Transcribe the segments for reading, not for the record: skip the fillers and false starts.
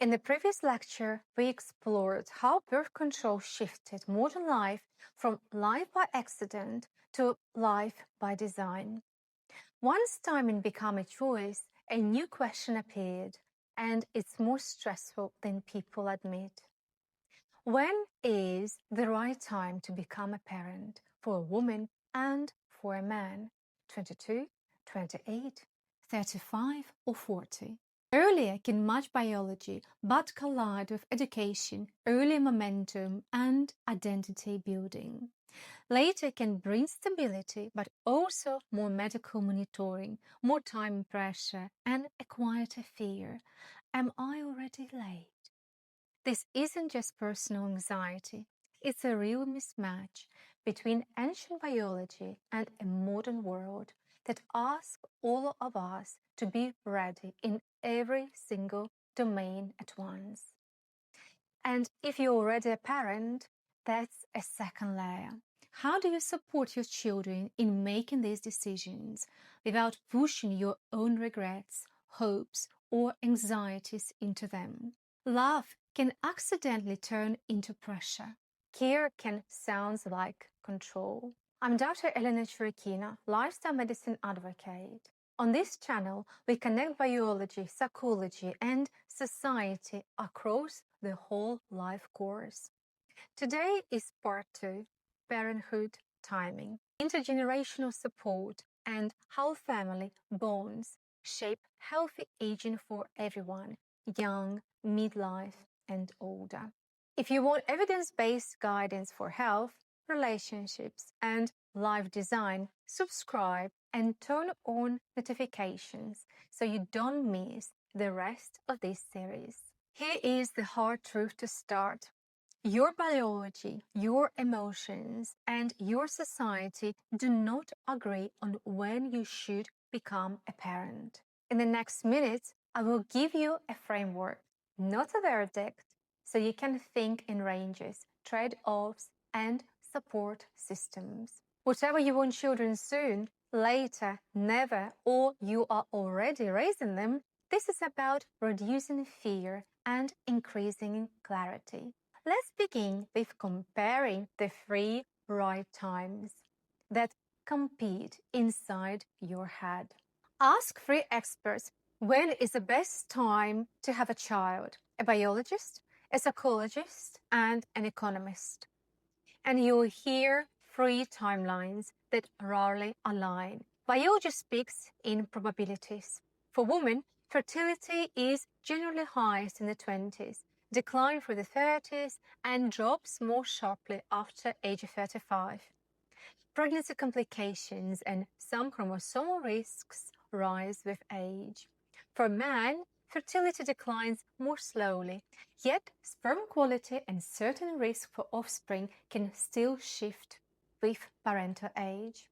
In the previous lecture, we explored how birth control shifted modern life from life by accident to life by design. Once timing became a choice, a new question appeared, and it's more stressful than people admit. When is the right time to become a parent for a woman and for a man? 22, 28, 35, or 40? Earlier can match biology, but collide with education, early momentum, and identity building. Later can bring stability, but also more medical monitoring, more time pressure, and a quieter fear. Am I already late? This isn't just personal anxiety, it's a real mismatch between ancient biology and a modern world that asks all of us to be ready in every single domain at once. And if you're already a parent, that's a second layer. How do you support your children in making these decisions without pushing your own regrets, hopes, or anxieties into them? Love can accidentally turn into pressure. Care can sound like control. I'm Dr. Elena Churikina, lifestyle medicine advocate. On this channel, we connect biology, psychology, and society across the whole life course. Today is part 2, Parenthood Timing, Intergenerational Support, and how family bonds shape healthy aging for everyone, young, midlife, and older. If you want evidence-based guidance for health, relationships, and life design, subscribe and turn on notifications so you don't miss the rest of this series. Here is the hard truth to start. Your biology, your emotions, and your society do not agree on when you should become a parent. In the next minutes, I will give you a framework, not a verdict, so you can think in ranges, trade-offs, and support systems. Whatever you want children soon, later, never, or you are already raising them, this is about reducing fear and increasing clarity. Let's begin with comparing the 3 right times that compete inside your head. Ask 3 experts when is the best time to have a child: a biologist, a psychologist, and an economist. And you'll hear 3 timelines that rarely align. Biology speaks in probabilities. For women, fertility is generally highest in the 20s, decline through the 30s, and drops more sharply after age 35. Pregnancy complications and some chromosomal risks rise with age. For men, fertility declines more slowly, yet sperm quality and certain risk for offspring can still shift with parental age.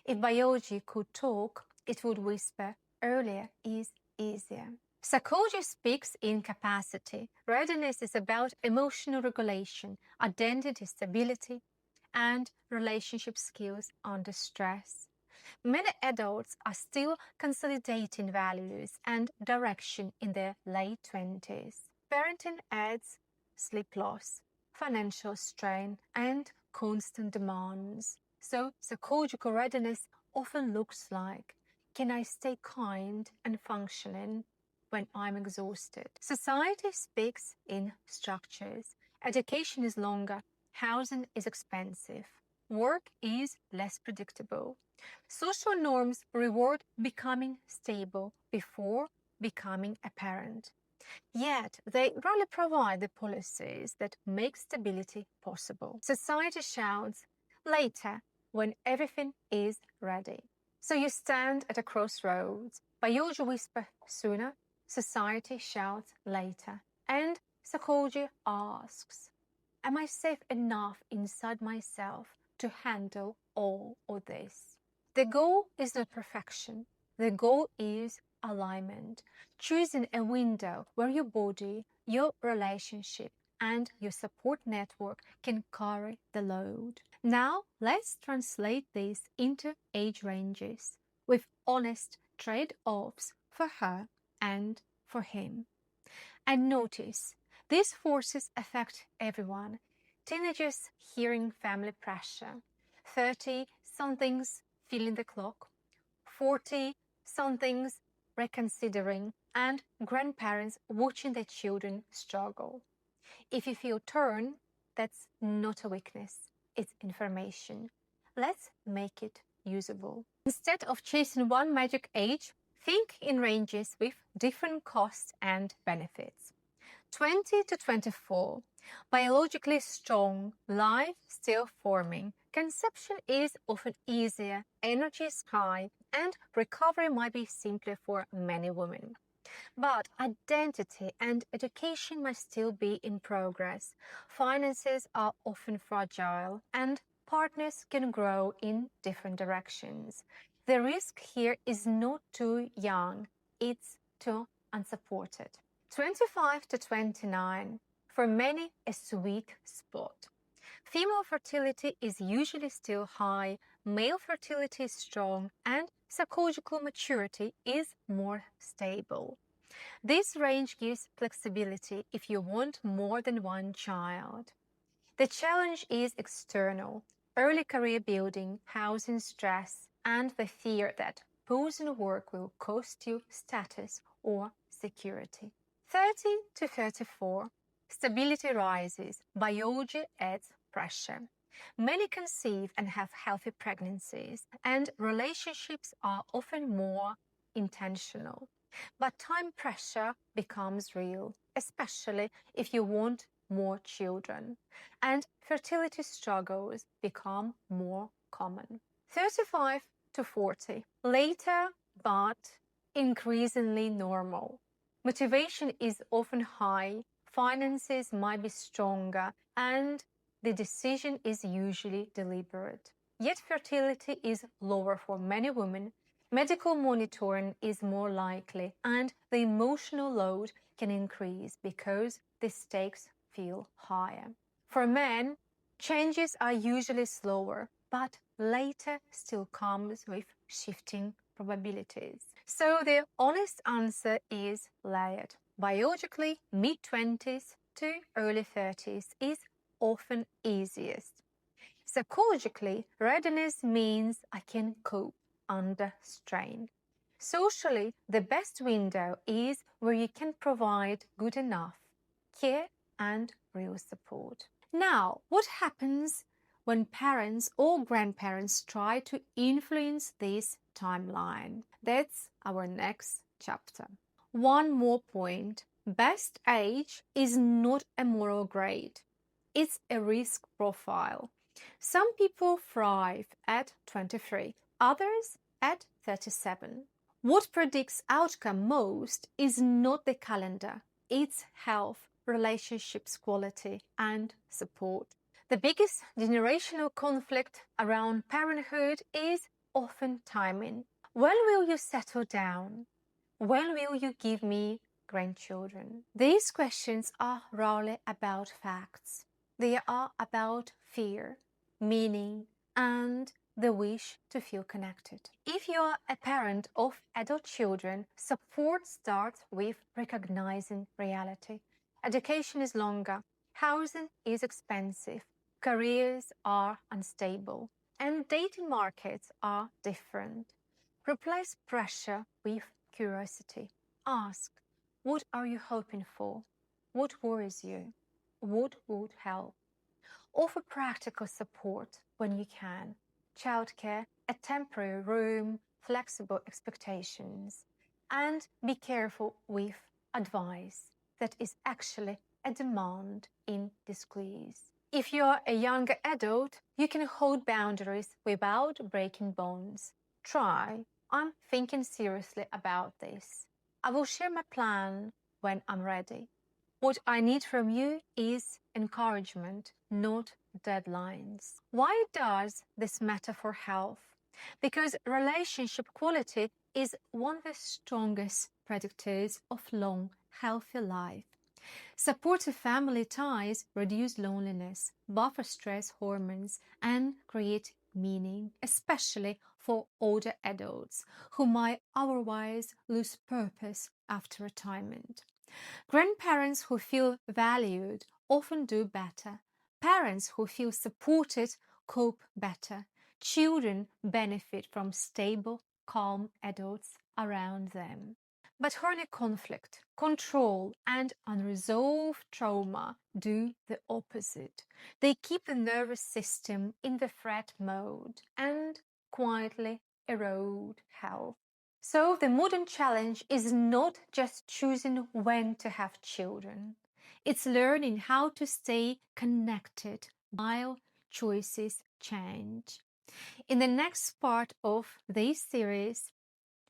If biology could talk, it would whisper, earlier is easier. Psychology speaks in capacity. Readiness is about emotional regulation, identity stability, and relationship skills under stress. Many adults are still consolidating values and direction in their late 20s. Parenting adds sleep loss, financial strain, and constant demands. So, psychological readiness often looks like, can I stay kind and functioning when I'm exhausted? Society speaks in structures. Education is longer, housing is expensive, work is less predictable. Social norms reward becoming stable before becoming a parent. Yet, they rarely provide the policies that make stability possible. Society shouts, later, when everything is ready. So you stand at a crossroads. Biology whispers sooner, society shouts later. And psychology asks, am I safe enough inside myself to handle all of this? The goal is not perfection. The goal is alignment, choosing a window where your body, your relationship, and your support network can carry the load. Now, let's translate this into age ranges with honest trade-offs for her and for him. And notice, these forces affect everyone. Teenagers hearing family pressure, 30-somethings feeling the clock, 40-somethings reconsidering, and grandparents watching their children struggle. If you feel torn, that's not a weakness, it's information. Let's make it usable. Instead of chasing one magic age, think in ranges with different costs and benefits. 20 to 24, biologically strong, life still forming. Conception is often easier, energy is high, and recovery might be simpler for many women. But identity and education must still be in progress. Finances are often fragile, and partners can grow in different directions. The risk here is not too young, it's too unsupported. 25 to 29, for many, a sweet spot. Female fertility is usually still high, male fertility is strong, and psychological maturity is more stable. This range gives flexibility if you want more than one child. The challenge is external: early career building, housing stress, and the fear that pausing work will cost you status or security. 30 to 34, stability rises, biology adds pressure. Many conceive and have healthy pregnancies, and relationships are often more intentional. But time pressure becomes real, especially if you want more children, and fertility struggles become more common. 35 to 40, later but increasingly normal. Motivation is often high, finances might be stronger, and the decision is usually deliberate. Yet fertility is lower for many women, medical monitoring is more likely, and the emotional load can increase because the stakes feel higher. For men, changes are usually slower, but later still comes with shifting probabilities. So the honest answer is layered. Biologically, mid-20s to early 30s is often easiest. Psychologically, readiness means I can cope under strain. Socially, the best window is where you can provide good enough care and real support. Now, what happens when parents or grandparents try to influence this timeline? That's our next chapter. One more point: best age is not a moral grade, it's a risk profile. Some people thrive at 23, others at 37. What predicts outcome most is not the calendar, it's health, relationships quality, and support. The biggest generational conflict around parenthood is often timing. When will you settle down? When will you give me grandchildren? These questions are rarely about facts. They are about fear, meaning, and the wish to feel connected. If you are a parent of adult children, support starts with recognizing reality. Education is longer, housing is expensive, careers are unstable, and dating markets are different. Replace pressure with curiosity. Ask, what are you hoping for? What worries you? What would help? Offer practical support when you can. Childcare, a temporary room, flexible expectations. And be careful with advice that is actually a demand in disguise. If you're a younger adult, you can hold boundaries without breaking bonds. Try, I'm thinking seriously about this. I will share my plan when I'm ready. What I need from you is encouragement, not deadlines. Why does this matter for health? Because relationship quality is one of the strongest predictors of long, healthy life. Supportive family ties reduce loneliness, buffer stress hormones, and create meaning, especially for older adults who might otherwise lose purpose after retirement. Grandparents who feel valued often do better. Parents who feel supported cope better. Children benefit from stable, calm adults around them. But chronic conflict, control, and unresolved trauma do the opposite. They keep the nervous system in the threat mode and quietly erode health. So, the modern challenge is not just choosing when to have children, it's learning how to stay connected while choices change. In the next part of this series,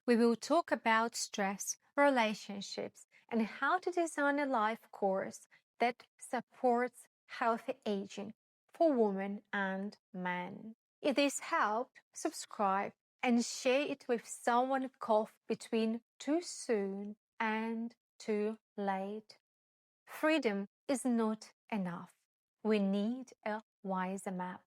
we will talk about stress, relationships, and how to design a life course that supports healthy aging for women and men. If this helped, subscribe and share it with someone caught between too soon and too late. Freedom is not enough. We need a wiser map.